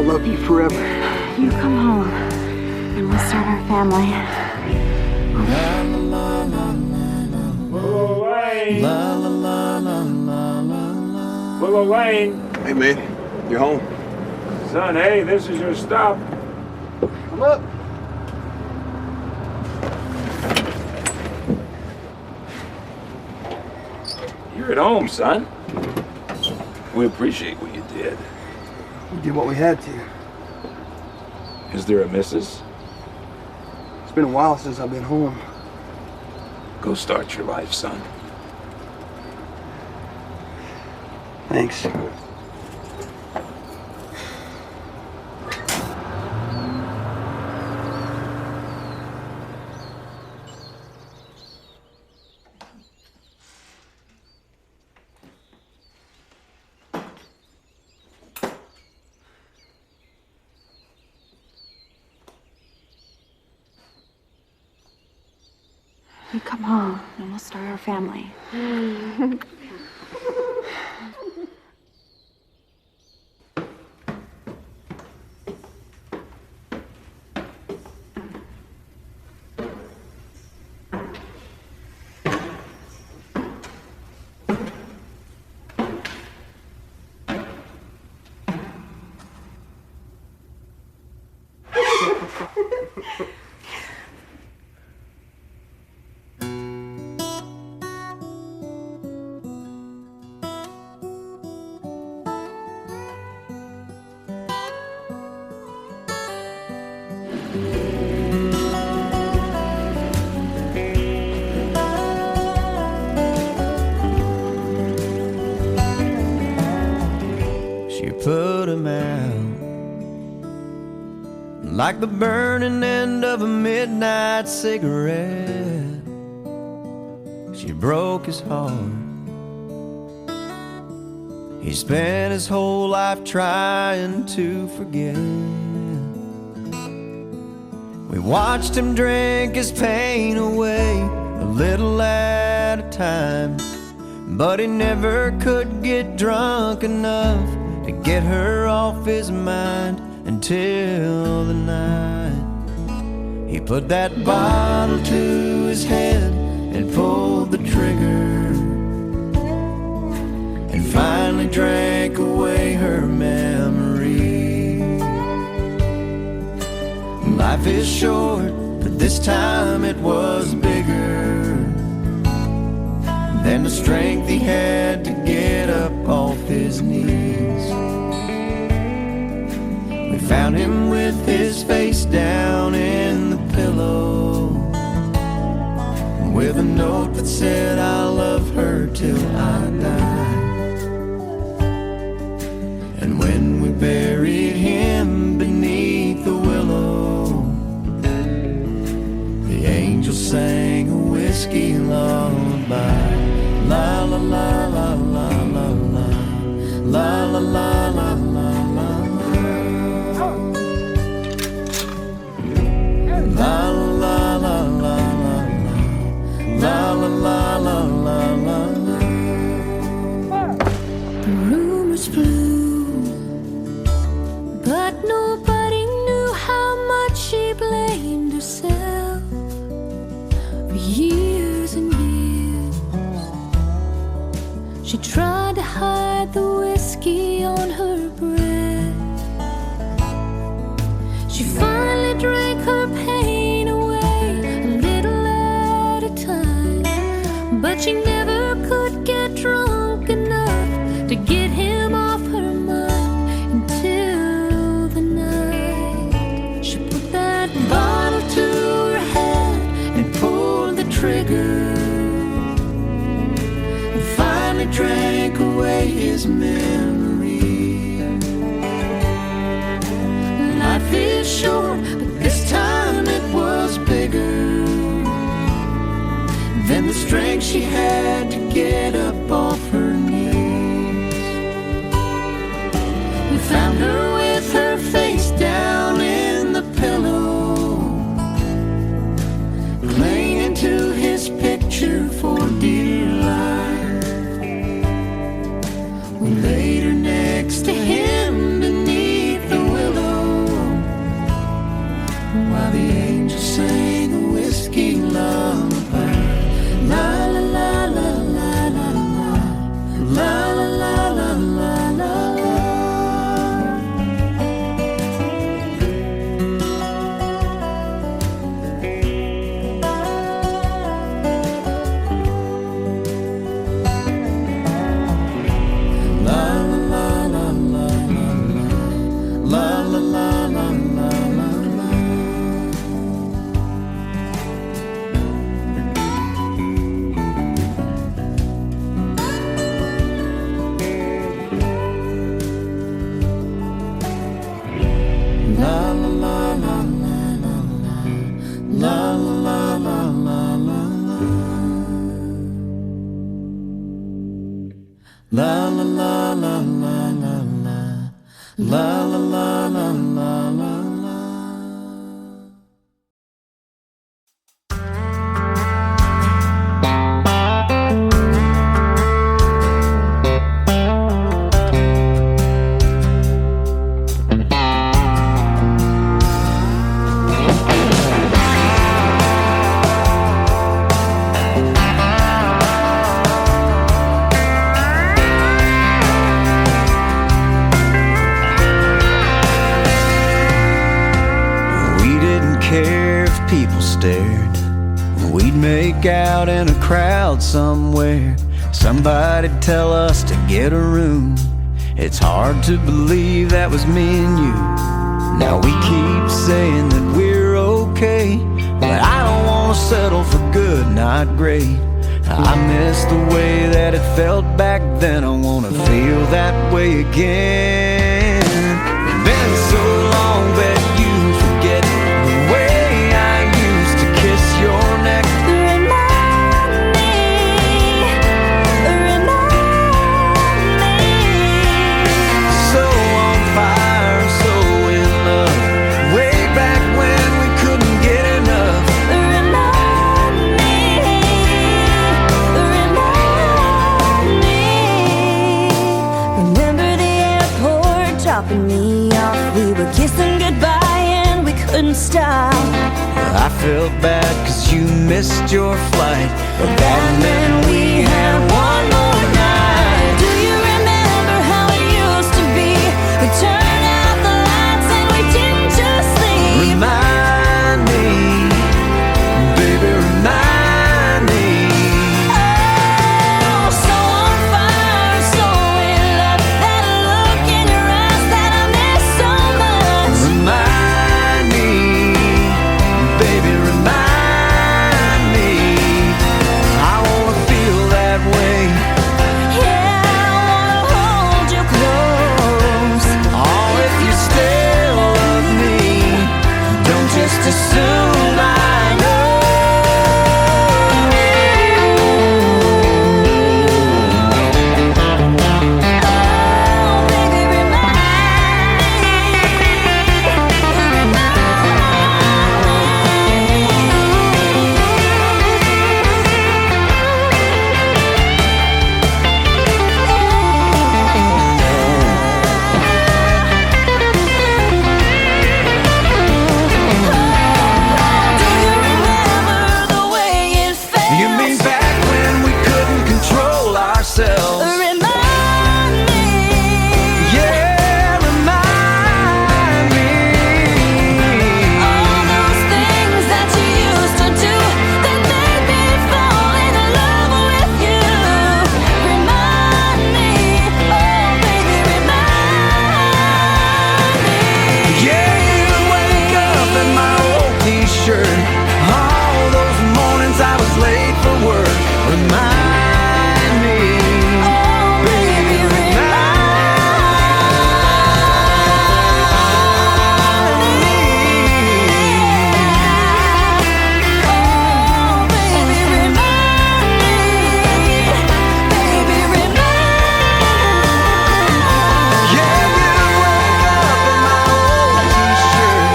love you forever. You come home, and we'll start our family. Whoa, Wayne! Whoa, Wayne! Hey, man, you're home. Son, hey, this is your stop. Come up. You're at home, son. We appreciate what you did. We did what we had to. Is there a missus? It's been a while since I've been home. Go start your life, son. Thanks. You come home, and we'll start our family. She put him out like the burning end of a midnight cigarette. She broke his heart. He spent his whole life trying to forget. We watched him drink his pain away, a little at a time, but he never could get drunk enough to get her off his mind until the night he put that bottle to his head and pulled the trigger and finally drank away her memory. Life is short, but this time it was bigger than the strength he had to get up off his knees. We found him with his face down in the pillow, with a note that said, "I'll love her till I die." And when we buried him beneath the willow, the angel sang a whiskey lullaby. La la la la la la la, la la la la la la, la la la la la, la la la la la la. The rumors flew, but nobody knew how much she blamed herself for years and years. She tried to hide the whiskey on her breath. She finally drank her pain away, a little at a time, but she never could get drunk enough to get him off her mind until the night she put that bottle to her head and pulled the trigger, drank away his memory. Life is short, but this time it was bigger than the strength she had to get up off her knees. We found her with her face down in the pillow, clinging to his picture for dear life. We laid her next to him beneath the willow, La la la la la la la. La la la la la la la. Care if people stared. We'd make out in a crowd somewhere. Somebody'd tell us to get a room. It's hard to believe that was me and you. Now we keep saying that we're okay, but I don't want to settle for good, not great. I miss the way that it felt back then. I want to feel that way again. It's been so long that you forget the way I used to kiss your neck. Remind me. So on fire, so in love, way back when we couldn't get enough. Remind me. Remember the airport dropping me off. We were kissing goodbye and we couldn't stop. I felt bad 'cause you missed your flight, but that meant we had one more night. Do you remember how it used to be? We turned out the lights and we didn't just sleep. Remind me, baby, remind me. Oh, so on fire, so in love. That look in your eyes that I miss so much. Remind me, baby, remind me. I wanna feel that way. Yeah, I wanna hold you close. Oh, if you still love me, don't just assume I know. Oh, baby, remind me. Do you remember the way it felt? You mean back when we couldn't control ourselves? Remind me. Yeah, remind me. All those things that you used to do that made me fall in love with you. Remind me, oh baby, remind me. Yeah, you wake up in my old t-shirt. All those mornings I was late for work. Remind me, Oh baby, Oh baby, remind me. Baby, remind yeah, you wake up in my old t-shirt.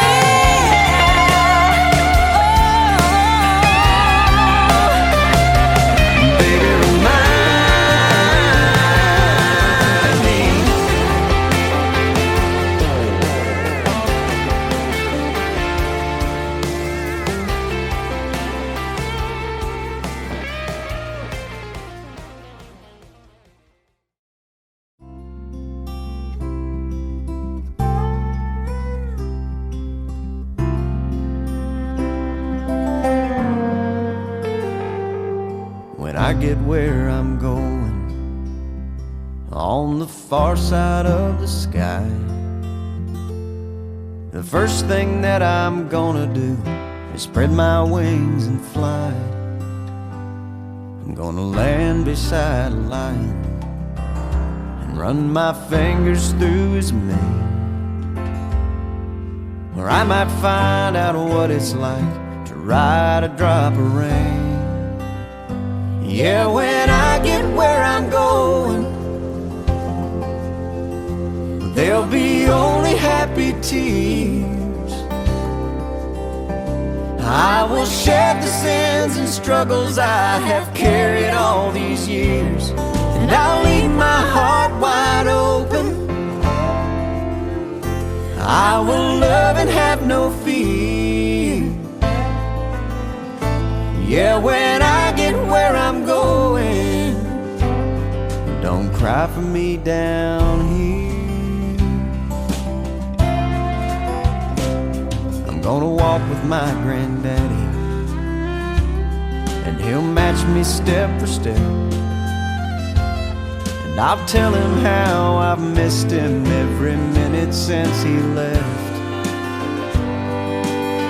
Baby, remind me. When I get where I'm going, on the far side of the sky, the first thing that I'm gonna do is spread my wings and fly. I'm gonna land beside a lion and run my fingers through his mane, where I might find out what it's like to ride a drop of rain. Yeah, when I get where I'm going, there'll be only happy tears. I will shed the sins and struggles I have carried all these years, and I'll leave my heart wide open. I will love and have no fear. Yeah, when I get where I'm going, don't cry for me down here. I'm gonna walk with my granddaddy, and he'll match me step for step. And I'll tell him how I've missed him every minute since he left.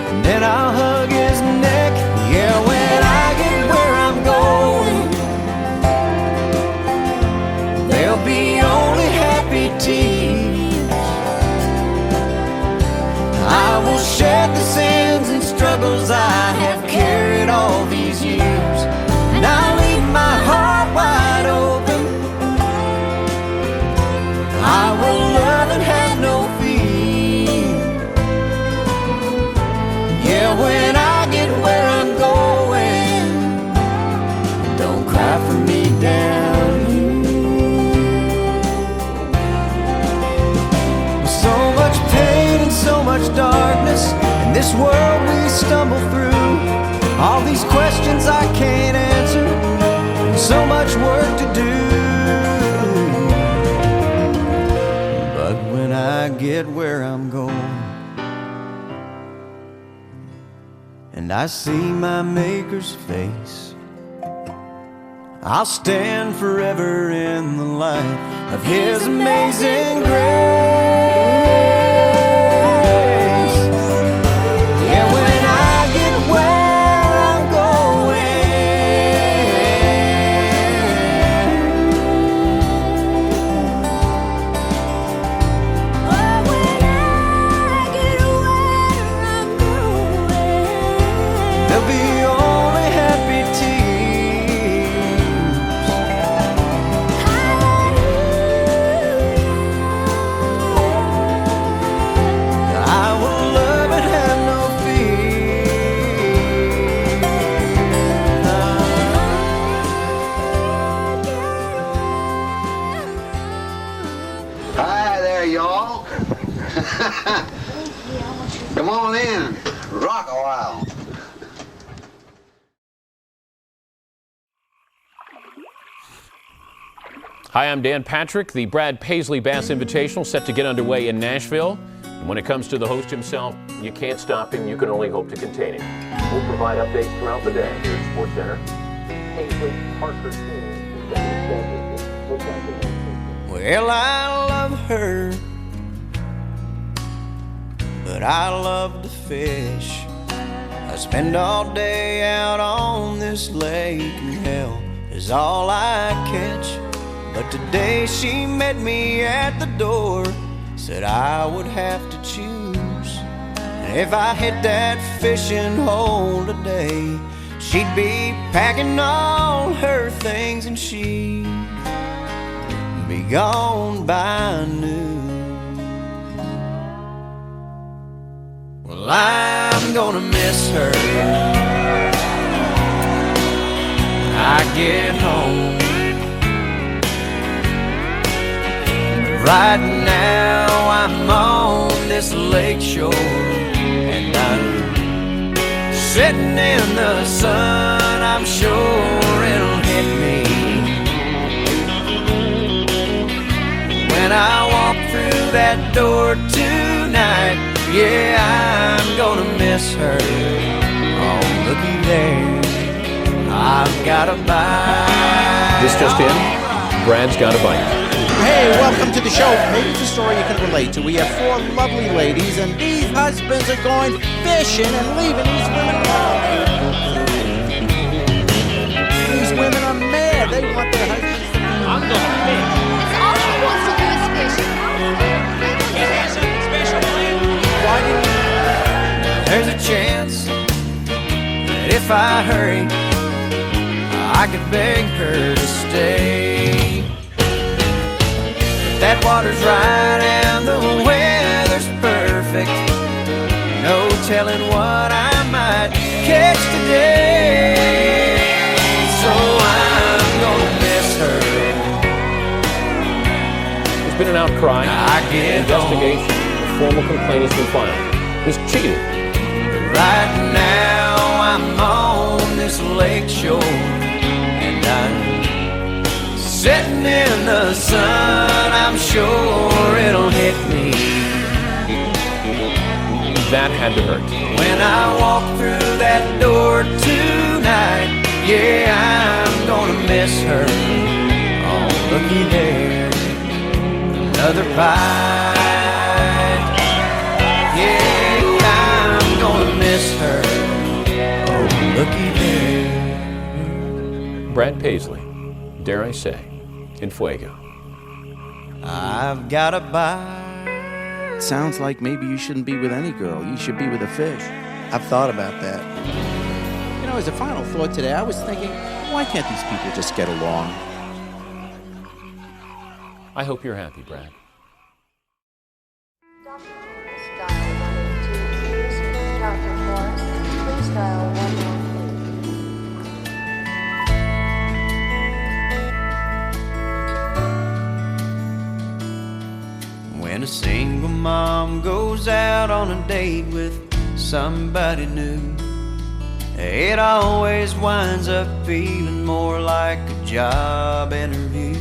And then I'll hug his neck. Yeah, when I get where I'm going, there'll be only happy tears. I will shed the sins and struggles I have carried all these years, and I'll leave my heart wide open. I will love and have no fear. Yeah, when I get where I'm going, don't cry for me down here. So much pain and so much darkness in this world we stumble through. All these questions I can't answer, and so much work to do. I get where I'm going, and I see my Maker's face, I'll stand forever in the light of His amazing grace. Yeah, when I get where I'm Come on in, rock a while. Hi, I'm Dan Patrick. The Brad Paisley Bass Invitational set to get underway in Nashville. And when it comes to the host himself, you can't stop him. You can only hope to contain him. We'll provide updates throughout the day here at Sports Center. Paisley, Parker, Well, I love her, but I love to fish. I spend all day out on this lake, and hell is all I catch. But today she met me at the door, said I would have to choose. And if I hit that fishing hole today, she'd be packing all her things and she'd be gone by noon. Well, I'm gonna miss her when I get home. Right now I'm on this lake shore, and I'm sitting in the sun. I'm sure it'll hit me when I walk through that door tonight. Yeah, I'm gonna miss her. Oh, looky there, I've got a bite. This just in, Brad's got a bite. Hey, welcome to the show. Maybe it's a story you can relate to. We have 4 lovely ladies, and these husbands are going fishing and leaving these women alone. These women are mad. They want their husbands to be. I'm going to fish. All she wants to do is fish. Is there something special, man? Why didn't you? There's a chance that if I hurry, I could beg her to stay. That water's right and the There's been an outcry. I get Investigation. A formal complaint has been filed. He's cheated. Right now I'm on this lake shore, and I'm sitting in the sun. I'm sure it'll hit me That had to hurt. when I walk through that door tonight. Yeah, I'm gonna miss her. Oh, looky there, another bite. Yeah, I'm gonna miss her. Oh, looky there. Brad Paisley, dare I say, in Fuego. I've got a bite. Sounds like maybe you shouldn't be with any girl. You should be with a fish. I've thought about that. You know, as a final thought today, I was thinking, why can't these people just get along? I hope you're happy, Brad. Dr. Morris, dial 182, please. Dr. Morris, please dial 118. When a single mom goes out on a date with somebody new, it always winds up feeling more like a job interview.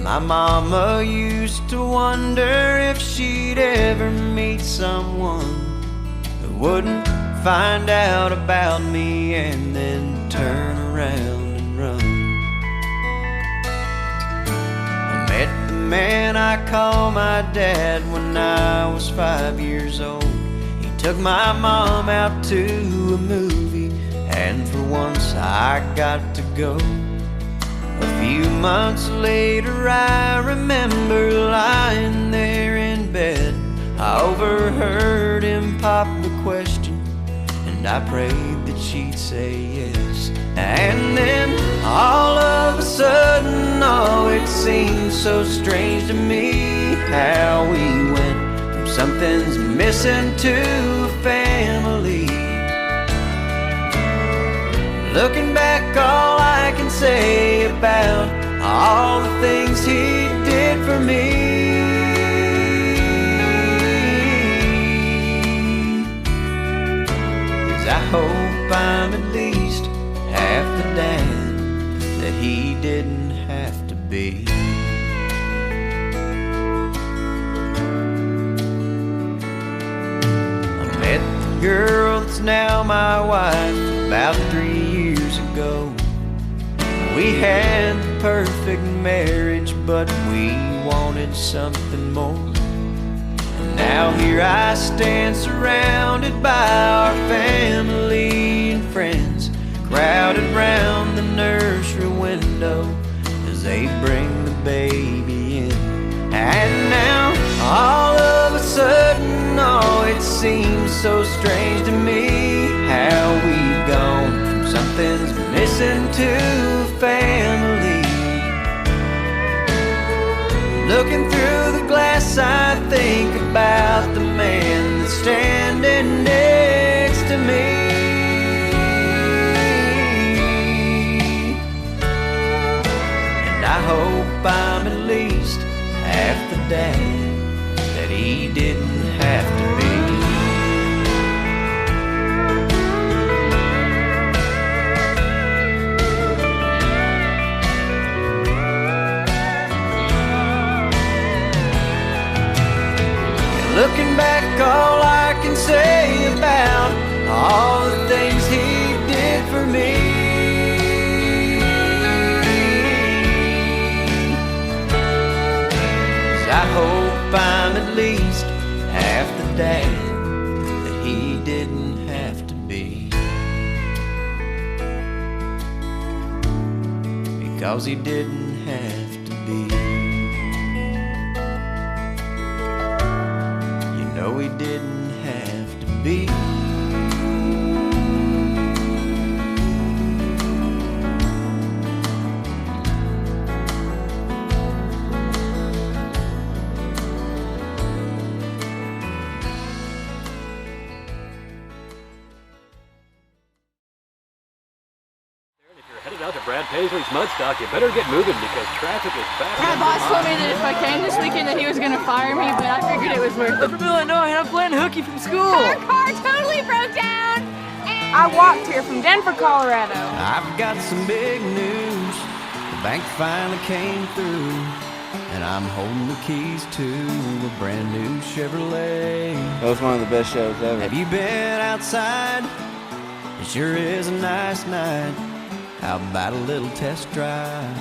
My mama used to wonder if she'd ever meet someone who wouldn't find out about me and then turn around and run. I met the man I call my dad when I was 5 years old. He took my mom out to a movie, and for once I got to go. A few months later I remember lying there in bed. I overheard him pop the question, and I prayed that she'd say yes. And then all of a sudden, oh, it seemed so strange to me how we went from something's missing to a family. Looking back, all I can say about all the things he did for me is I hope I'm at least half the dad that he didn't have to be. I met the girl that's now my wife about 3 years ago. We had the perfect marriage, but we wanted something more. And now here I stand surrounded by our family and friends, crowded round the nursery window as they bring the baby in. And now all of a sudden, oh, it seems so strange to me how we've gone from something's missing to a family. Looking through the glass, I think about the man that's standing next to me. And I hope I'm at least half the dad that he didn't have to be. Looking back, all I can say about all the things he did for me is I hope I'm at least half the dad that he didn't have to be, because he didn't have to be. No, he didn't have to be. Headed out to Brad Paisley. Paisley's Mudstock, you better get moving because traffic is back. My boss told me that if I came this weekend that he was gonna fire me, but I figured it was worth it. From Illinois, and I'm playing hooky from school. Our car totally broke down. I walked here from Denver, Colorado. I've got some big news. The bank finally came through, and I'm holding the keys to a brand new Chevrolet. That was one of the best shows ever. Have you been outside? It sure is a nice night. How about a little test drive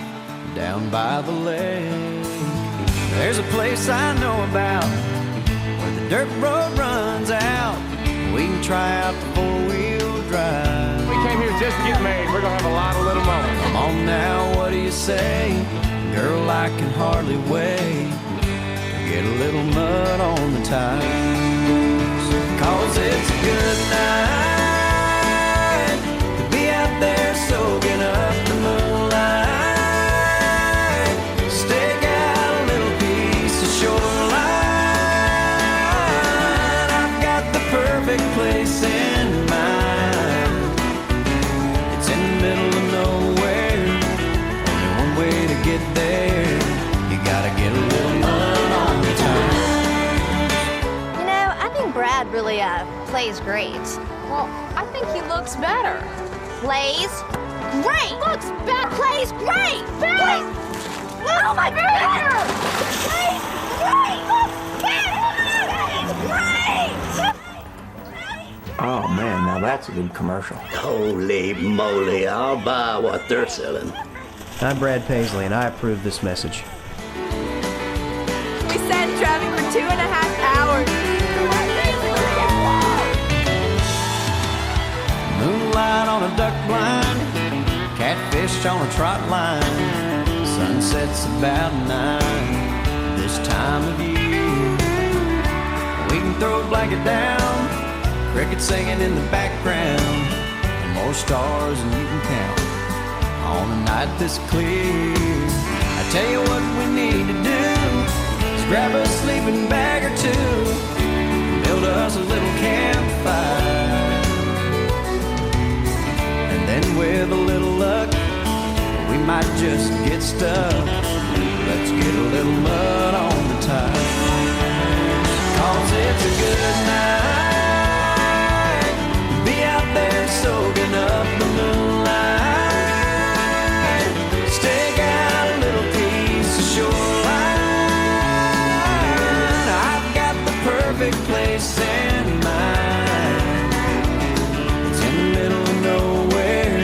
down by the lake? There's a place I know about where the dirt road runs out. We can try out the four-wheel drive. We came here just to get married. We're gonna have a lot of little moments. Come on now, what do you say? Girl, I can hardly wait to get a little mud on the tires. 'Cause it's a good night to be out there soaking up the moonlight. Stake out a little piece of shoreline. I've got the perfect place in mind. It's in the middle of nowhere. Only one way to get there. You gotta get a little mud on the tires. You know, I think Brad really plays great. Well, I think he looks better. Plays great. Looks bad. Plays great. Plays. Oh my God. Plays great. Looks better. Plays great. Oh man, now that's a good commercial. Holy moly, I'll buy what they're selling. I'm Brad Paisley, and I approve this message. We sat driving for 2.5 hours. Moonlight on a duck blind, catfish on a trot line. Sunset's about 9 this time of year. We can throw a blanket down, crickets singing in the background, and more stars than you can count on a night this clear. I tell you what we need to do is grab a sleeping bag or two, build us a little campfire. And with a little luck, we might just get stuck. Let's get a little mud on the tires. 'Cause it's a good night to be out there soaking up the moonlight. Stake out a little piece of shoreline. I've got the perfect place in mind. It's in the middle of nowhere.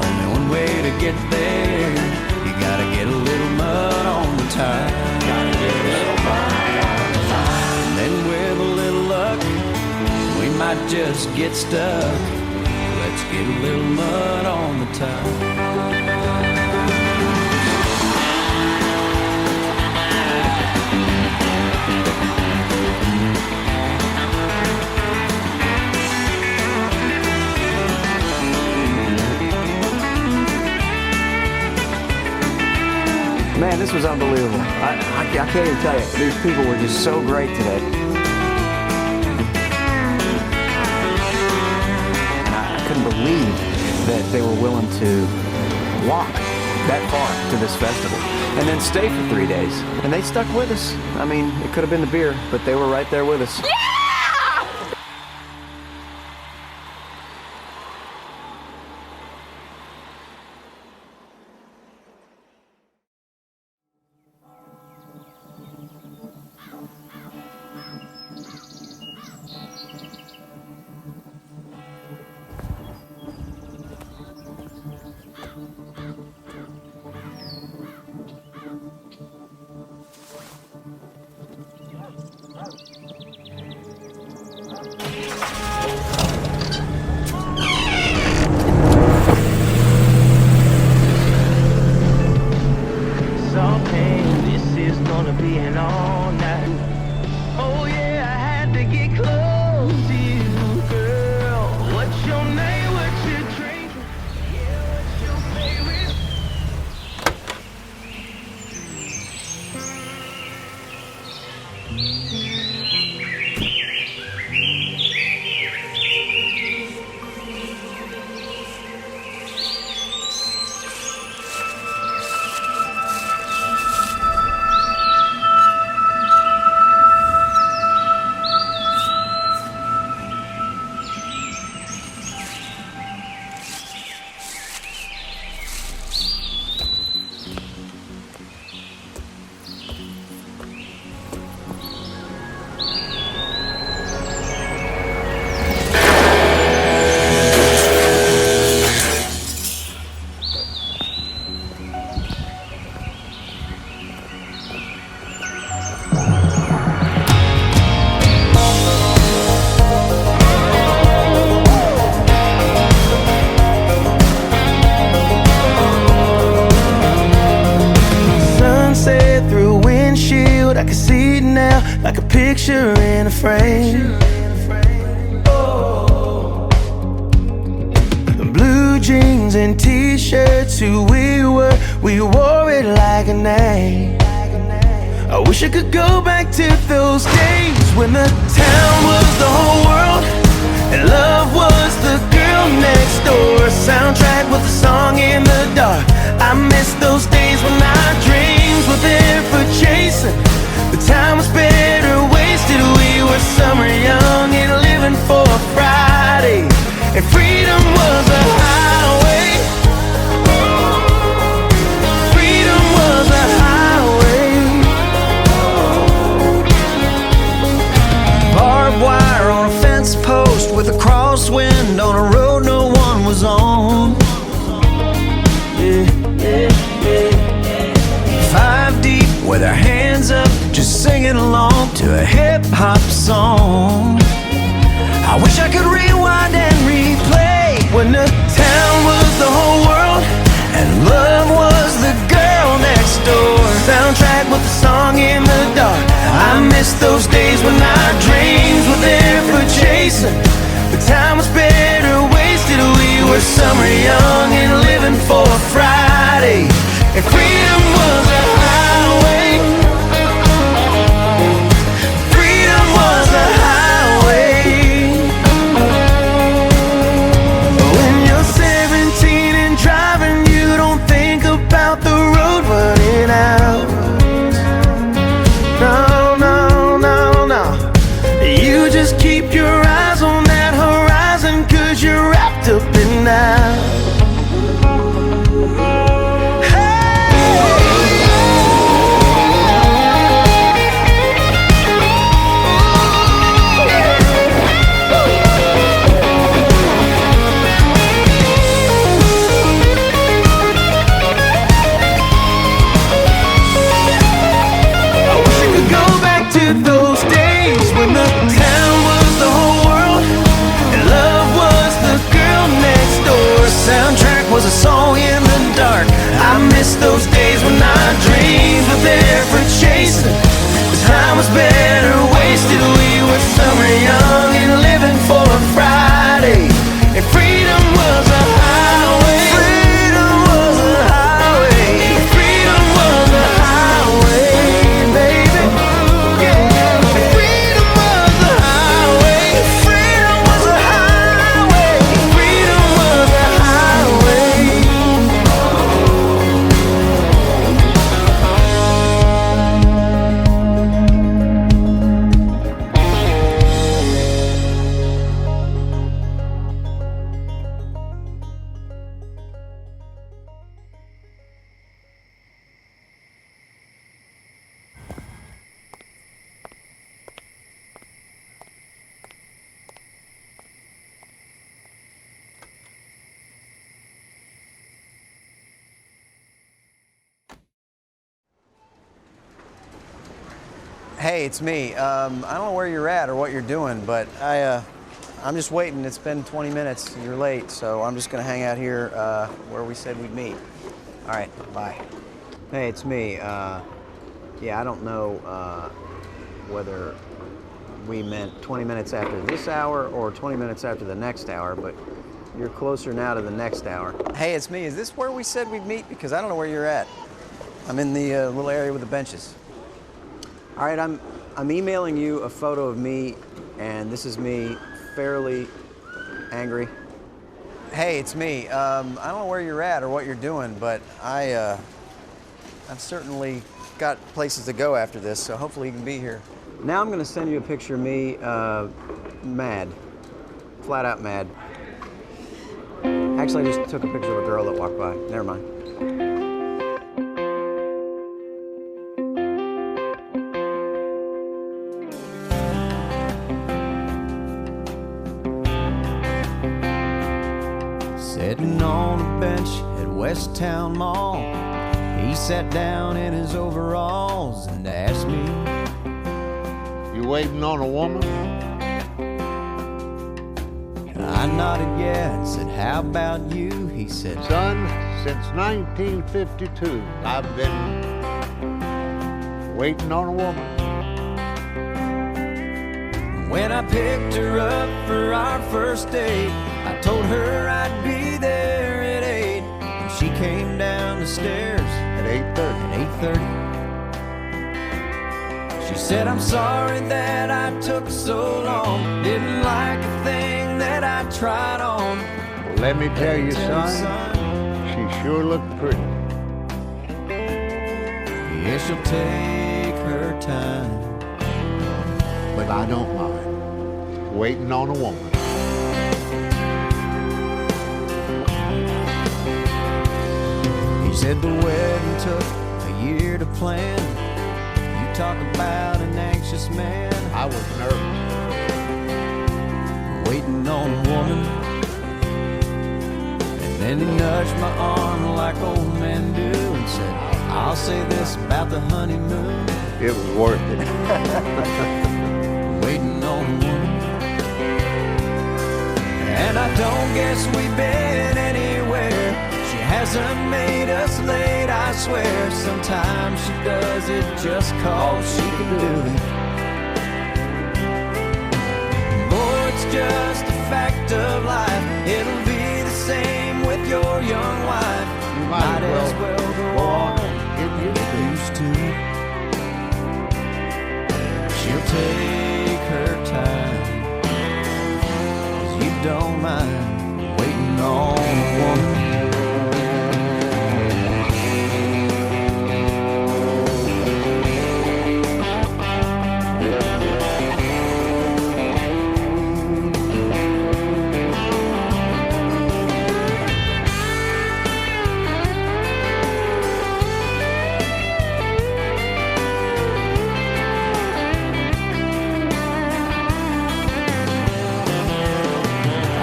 Only one way to get there. You gotta get a little mud on the tire. And then with a little luck, we might just get stuck. Let's get a little mud on the tire. Man, this was unbelievable. I can't even tell you. These people were just so great today. And I couldn't believe that they were willing to walk that far to this festival and then stay for 3 days. And they stuck with us. I mean, it could have been the beer, but they were right there with us. Yeah! like a picture in a frame. Blue jeans and t-shirts, who we were, we wore it like a name. I wish I could go back to those days when the town was the whole world and love was the girl next door. Soundtrack was a song in the dark. I miss those days when our dreams were there for chasing. The time was better wasted. We were summer young and living for a Friday, and freedom was a highway. Freedom was a highway. Barbed wire on a fence post with a crosswind on a road no one was on. Yeah, yeah, yeah. 5 deep with our hands up, just singing along to a hip-hop song. I wish I could rewind and replay when the town was the whole world and love was the girl next door. Soundtrack was the song in the dark. I miss those days when our dreams were there for chasing. The time was better wasted. We were summer young and living for a Friday, and freedom was a highway. Freedom was a highway. When you're 17 and driving, you don't think about the road running out. No, no, no, no. You just keep your eyes on that horizon, 'cause you're wrapped up in now. Those days when the town was the whole world and love was the girl next door. Soundtrack was a song in the dark. I miss those days when our dreams were there for chasing. The time was better wasted. We were summer young and living for a Friday, and freedom was a highway. Freedom was a highway. Freedom was a highway, baby. Freedom was a highway. Freedom was a highway. Freedom was a highway. Hey, it's me. I don't know where you're at or what you're doing, but I'm just waiting. It's been 20 minutes. You're late, so I'm just gonna hang out here where we said we'd meet. All right, bye. Hey, it's me. Yeah, I don't know whether we meant 20 minutes after this hour or 20 minutes after the next hour, but you're closer now to the next hour. Hey, it's me. Is this where we said we'd meet? Because I don't know where you're at. I'm in the little area with the benches. All right, I'm emailing you a photo of me, and this is me fairly angry. Hey, it's me. I don't know where you're at or what you're doing, but I've certainly got places to go after this, so hopefully you can be here. Now I'm gonna send you a picture of me mad, flat out mad. Actually, I just took a picture of a girl that walked by. Never mind. Sitting on a bench at West Town Mall, he sat down in his overalls and asked me, You waiting on a woman? I nodded yeah and said, how about you? He said, Son, since 1952, I've been waiting on a woman. When I picked her up for our first date, I told her I'd be there at 8, and she came down the stairs At 8:30. at 8:30. She said, I'm sorry that I took so long, didn't like a thing that I tried on. Well, let me tell you, son, she sure looked pretty. Yeah, she'll take her time, But I don't mind waiting on a woman. He said the wedding took a year to plan. You talk about an anxious man. I was nervous. Waiting on a woman. And then he nudged my arm like old men do and said, I'll say this about the honeymoon. It was worth it. Waiting on a woman. And I don't guess we've been anywhere. She hasn't made us late, I swear. Sometimes she does it just cause she can do it. Boy, it's just a fact of life. It'll be the same with your young wife. You might as well go on Get used to it. used to it. She'll take her time, 'cause you don't mind waiting on a woman.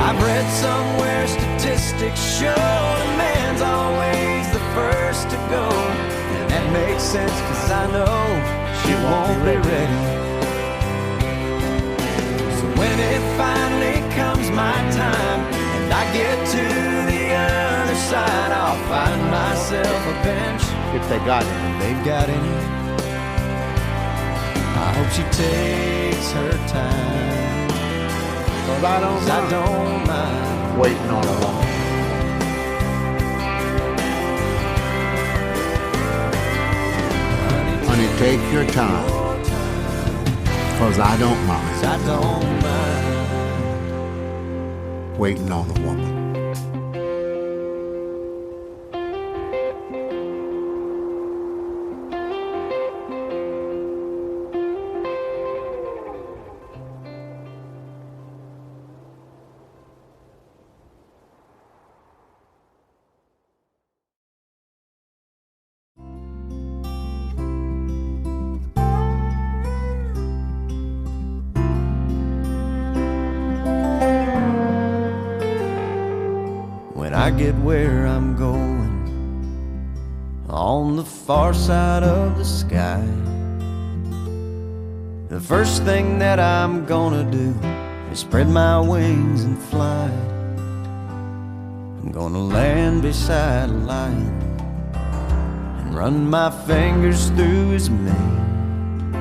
I've read somewhere statistics show the man's always the first to go. And that makes sense, 'cause I know she won't be ready. So when it finally comes my time and I get to the other side, I'll find myself a bench If they got it. if they've got any. I hope she takes her time, But I don't 'cause I mind don't mind waiting on a woman. Honey, take your time, 'cause I don't mind I don't mind. waiting on a woman. When I get where I'm going, on the far side of the sky, the first thing that I'm gonna do is spread my wings and fly. I'm gonna land beside a lion and run my fingers through his mane,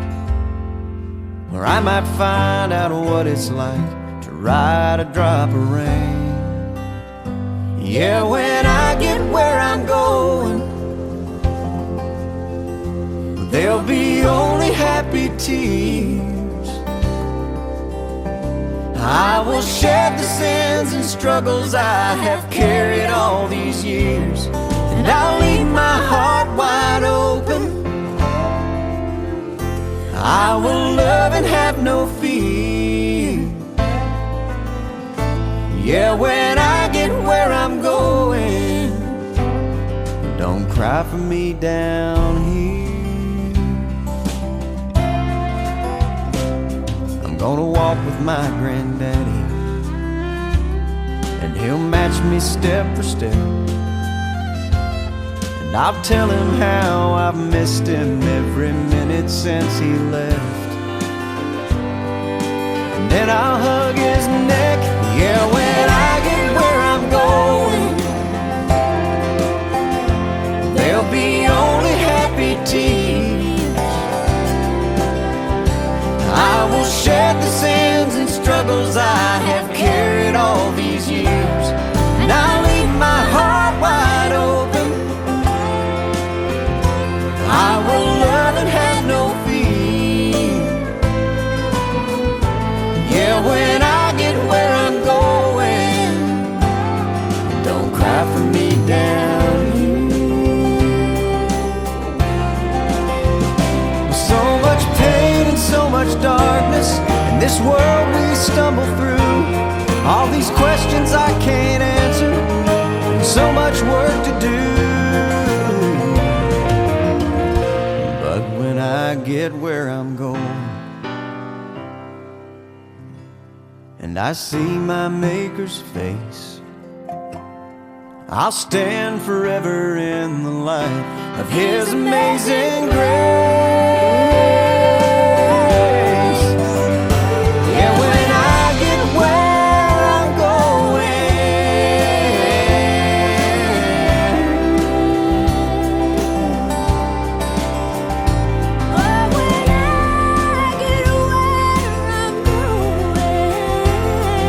where I might find out what it's like to ride a drop of rain. Yeah, when I get where I'm going, there'll be only happy tears. I will shed the sins and struggles I have carried all these years, and I'll leave my heart wide open. I will love and have no fear. Yeah, when I get where I'm going, don't cry for me down here. I'm gonna walk with my granddaddy, and he'll match me step for step. And I'll tell him how I've missed him every minute since he left. And then I'll hug his neck. Yeah, when I get where I'm going, there'll be only happy tears. I will shed the sins this world we stumble through, all these questions I can't answer, and so much work to do. But when I get where I'm going, and I see my Maker's face, I'll stand forever in the light of His amazing grace. Yeah, when I get where I'm going,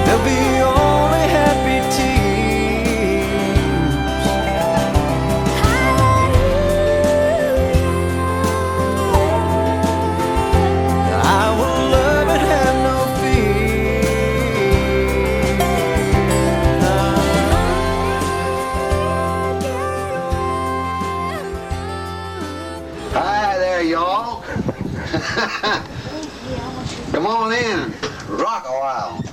there'll be only happy tears. I will love and have no fear. Hi there, y'all. Come on in. Rock a while.